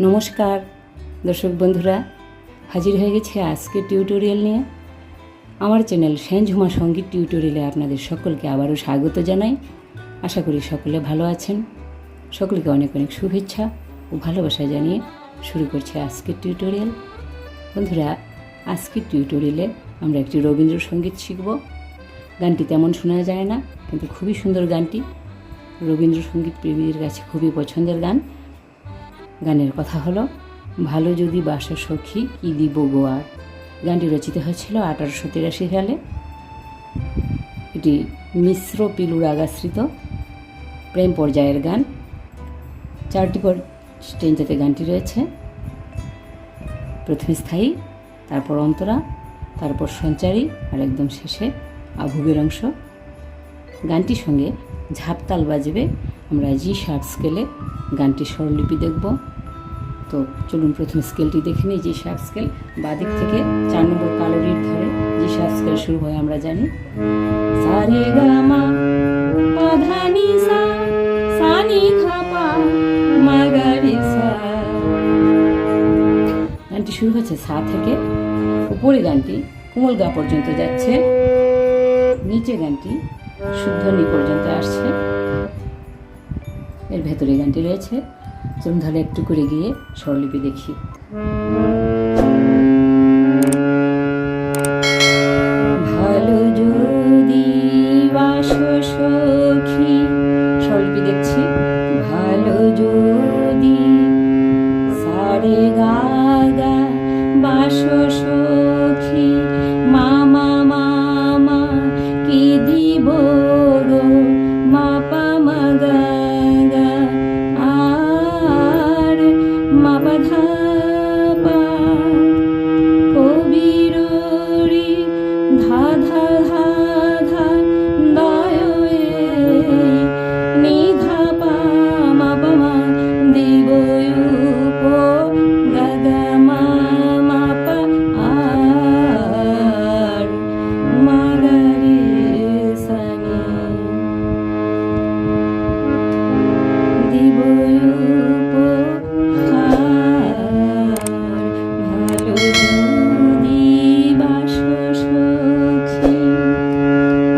নমস্কার দর্শক বন্ধুরা, হাজির হয়ে গেছে আজকের টিউটোরিয়াল নিয়ে। আমার চ্যানেল সেনঝুমা সঙ্গীত টিউটোরিয়ালে আপনাদের সকলকে আবারও স্বাগত জানাই। আশা করি সকলে ভালো আছেন। সকলকে অনেক অনেক শুভেচ্ছা ও ভালোবাসা জানিয়ে শুরু করছি আজকের টিউটোরিয়াল। বন্ধুরা, আজকের টিউটোরিয়ালে আমরা একটি রবীন্দ্রসঙ্গীত শিখব। গানটি তেমন শোনা যায় না, কিন্তু খুবই সুন্দর গানটি। রবীন্দ্রসঙ্গীত প্রেমীদের কাছে খুবই পছন্দের গান। গানের কথা হলো ভালো যদি বাসো সখী কি দিব গোয়ার। গানটি রচিত হয়েছিল 1883 সালে। এটি মিশ্র পিলু রাগাশ্রিত প্রেম পর্যায়ের গান। 4টি স্টেঞ্জাতে গানটি রয়েছে। প্রথমে স্থায়ী, তারপর অন্তরা, তারপর সঞ্চারী, আর একদম শেষে আভোগের অংশ। গানটির সঙ্গে ঝাপতাল বাজবে। আমরা জি শার্প স্কেলে গানটির স্বরলিপি দেখব। তো চলুন প্রথমে স্কেলটি দেখে নিই। জি শার্প স্কেল বাদিক থেকে 4 নম্বর কালোরির ধরে জি শার্প স্কেল শুরু হয় আমরা জানি। সা রে গা মা পা ধা নি সা, সা নি ধা পা মা গা রে সা। গানটি শুরু হচ্ছে সা থেকে। উপরে গানটি কোমল গা পর্যন্ত যাচ্ছে, নিচে গানটি শুদ্ধ নি পর্যন্ত আসছে। এর ভেতরে গানটি রয়েছে। চলুন তাহলে একটু করে গিয়ে স্বরলিপি দেখি। ভালো যদি বাসো সখী, স্বরলিপি দেখছি। ভালো যদি সা রে গা গা বাসো সখী মা মা মা মা কি দিব গো মা পা মা গা গা আর মা পা ধা পা কবির রি ধা ধা ধা ধা দয় নি ধা পা মা পা মা দিব উপ গা গা মা মা পা আর মা গা রে সা নি দিব উপহার। ভালো যদি বাসো সখী।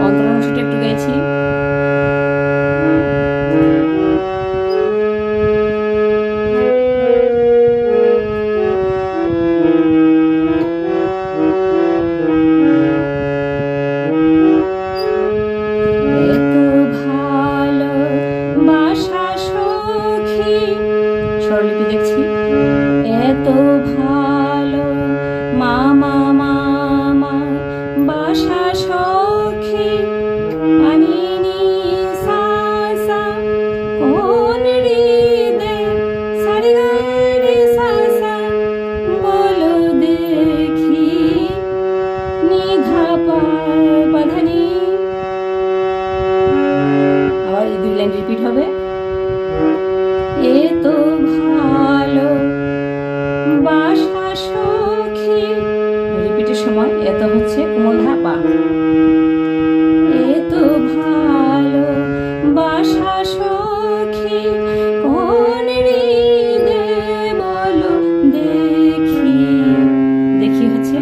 অন্তর অংশটা একটু গাইছি। এত ভালো বাসা সখী, স্বরলিপি দেখছি। এত ভালো মা মা মা মা বাসা সখী পানি নি সা সা কোন হৃদে সা রে গা রে সা সা বলো দেখি নি ধা পা পা ধা নি। আবার এই 2 লাইন রিপিট হবে। এত ভালো বাসা সখী, রিপিটের সময় এত হচ্ছে কোমল ধা পা। এত ভালো বাসা সখী কোন হৃদে বলো দেখি। দেখি হচ্ছে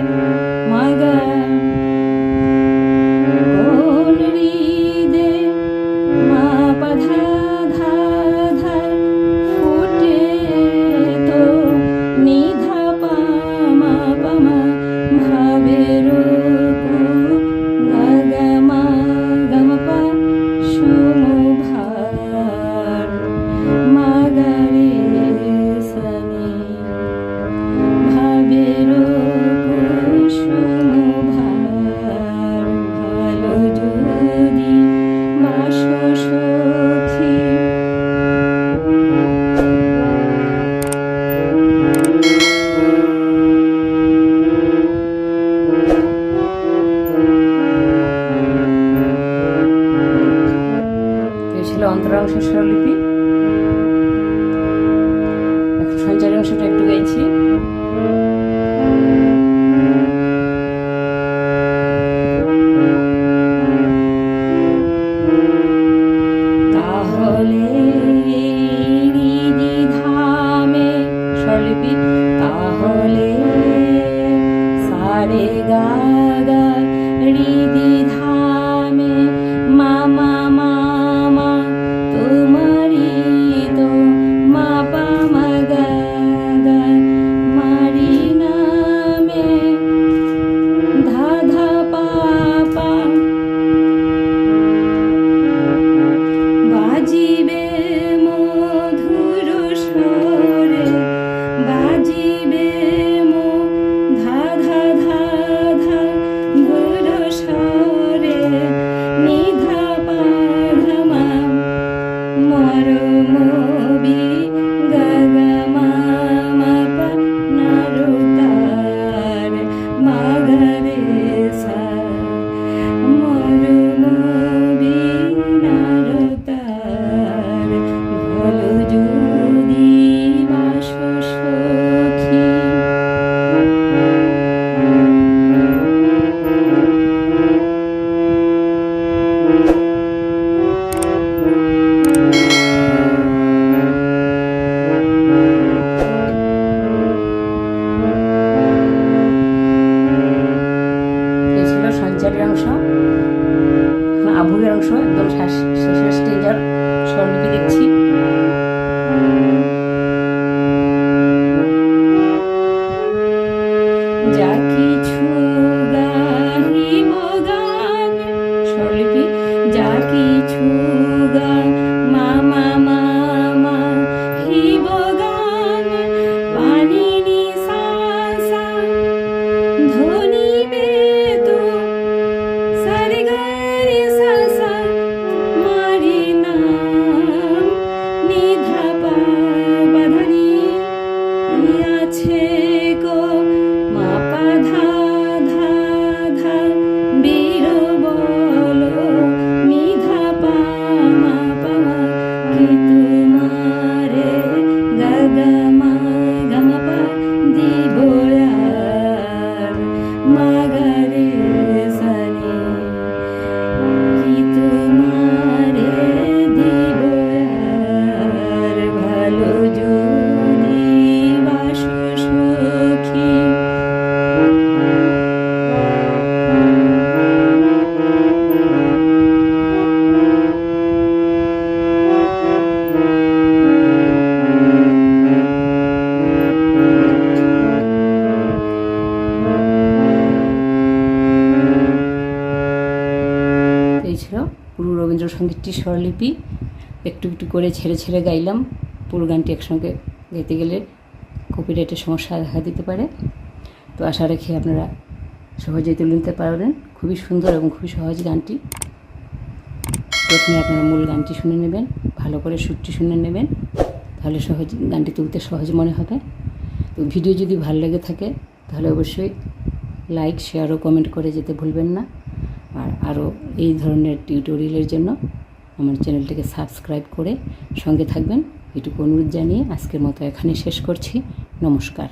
মা গা। কোন হৃদে মা পা ধা ধা ধা ফুটে তো নি ধা পা মা পা মা ভাবের কু গা গা মা গা মা পা সমভার মা গা রে সা নি ভাবের কু সমভার। ভালো যদি বাসো সখী। এই ছিল অন্তরাংশের স্বরলিপি। এখন সঞ্চারী অংশটা একটু গাইছি। তাহলে শেষের স্টেঞ্জার স্বরলিপি দেখছি। যা কিছু গাহিব গান, স্বরলিপি যা কিছু গান মামা মামা হিব গান, পানিনি সাসা ধ্বনি বেদু সারে গারে সাসা মারি নাম নিধা পা বাধানি আছে গো মা পা ধা ধা ধা বীর বলো নিধা পা মা পা মা কি তোমারে গা গা মা গা মা পা দিব আর মা গা রে সানি, কি তোমারে দিব আর ভালো যদি বাসো সখী। এই ছিল পুরো রবীন্দ্রসঙ্গীতটি স্বরলিপি। একটু একটু করে ছেড়ে ছেড়ে গাইলাম। পুরো গানটি একসঙ্গে গাইতে গেলে কপিরাইটের সমস্যা দেখা দিতে পারে। তো আশা রাখি আপনারা সহজেই তুলে নিতে পারবেন। খুবই সুন্দর এবং খুবই সহজ গানটি। প্রথমে আপনারা মূল গানটি শুনে নেবেন, ভালো করে সুরটি শুনে নেবেন, তাহলে গানটি তুলতে সহজ মনে হবে। তো ভিডিও যদি ভালো লেগে থাকে তাহলে অবশ্যই লাইক, শেয়ার ও কমেন্ট করে যেতে ভুলবেন না। আর আরও এই ধরনের টিউটোরিয়ালের জন্য আমার চ্যানেলটিকে সাবস্ক্রাইব করে সঙ্গে থাকবেন, এটুকু অনুরোধ জানিয়ে আজকের মতো এখানে শেষ করছি। নমস্কার।